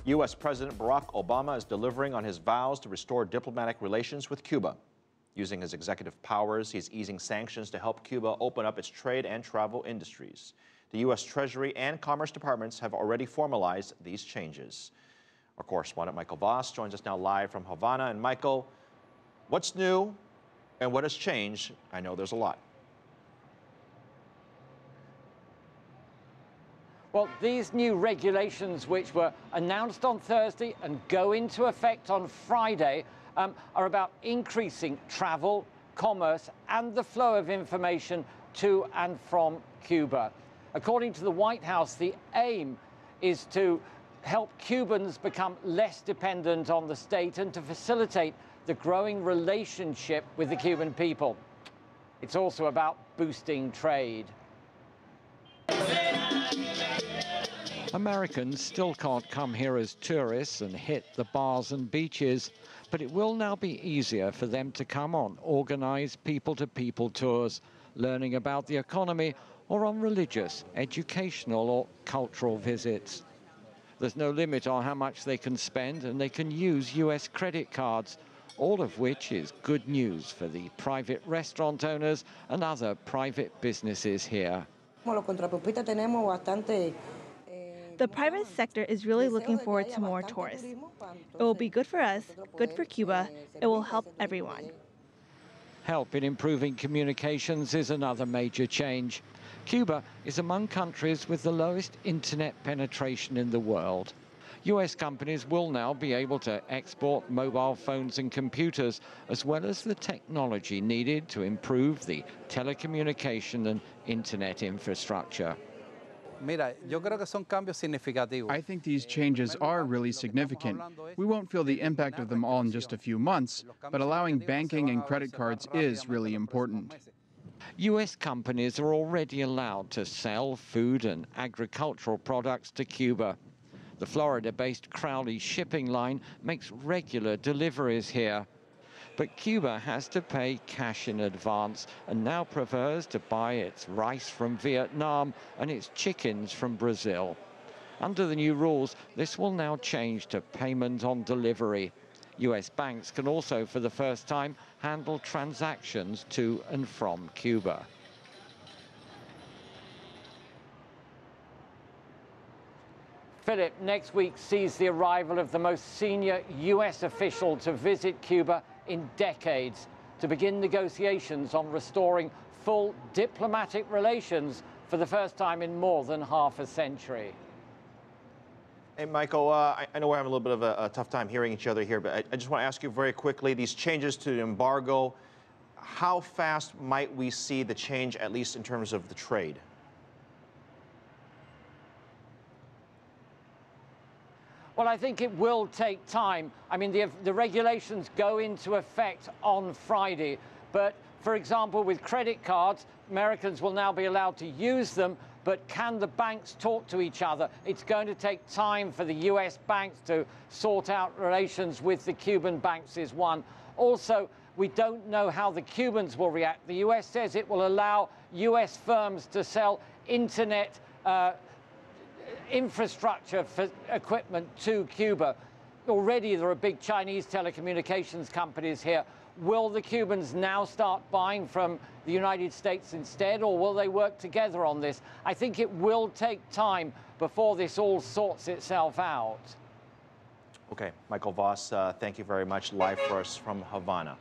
U.S. President Barack Obama is delivering on his vows to restore diplomatic relations with Cuba. Using his executive powers, he's easing sanctions to help Cuba open up its trade and travel industries. The U.S. Treasury and Commerce Departments have already formalized these changes. Our correspondent Michael Voss joins us now live from Havana. And Michael, what's new and what has changed? I know there's a lot. Well, these new regulations, which were announced on Thursday and go into effect on Friday, are about increasing travel, commerce, and the flow of information to and from Cuba. According to the White House, the aim is to help Cubans become less dependent on the state and to facilitate the growing relationship with the Cuban people. It's also about boosting trade. Americans still can't come here as tourists and hit the bars and beaches, but it will now be easier for them to come on organized people-to-people tours, learning about the economy or on religious, educational or cultural visits. There's no limit on how much they can spend, and they can use US credit cards, all of which is good news for the private restaurant owners and other private businesses here. The private sector is really looking forward to more tourists. It will be good for us, good for Cuba. It will help everyone. Help in improving communications is another major change. Cuba is among countries with the lowest internet penetration in the world. US companies will now be able to export mobile phones and computers, as well as the technology needed to improve the telecommunication and internet infrastructure. I think these changes are really significant. We won't feel the impact of them all in just a few months, but allowing banking and credit cards is really important. US companies are already allowed to sell food and agricultural products to Cuba. The Florida-based Crowley shipping line makes regular deliveries here. But Cuba has to pay cash in advance and now prefers to buy its rice from Vietnam and its chickens from Brazil. Under the new rules, this will now change to payment on delivery. US banks can also, for the first time, handle transactions to and from Cuba. Philip, next week sees the arrival of the most senior US official to visit Cuba in decades to begin negotiations on restoring full diplomatic relations for the first time in more than half a century. Hey, Michael, I know we're having a little bit of a tough time hearing each other here, but I just want to ask you very quickly, these changes to the embargo, how fast might we see the change, at least in terms of the trade? Well, I think it will take time. I mean, the regulations go into effect on Friday. But, for example, with credit cards, Americans will now be allowed to use them. But can the banks talk to each other? It's going to take time for the US banks to sort out relations with the Cuban banks is one. Also, we don't know how the Cubans will react. The US says it will allow US firms to sell internet infrastructure for equipment to Cuba. Already there are big Chinese telecommunications companies here. Will the Cubans now start buying from the United States instead, or will they work together on this? I think it will take time before this all sorts itself out. Okay, Michael Voss, thank you very much, live for us from Havana.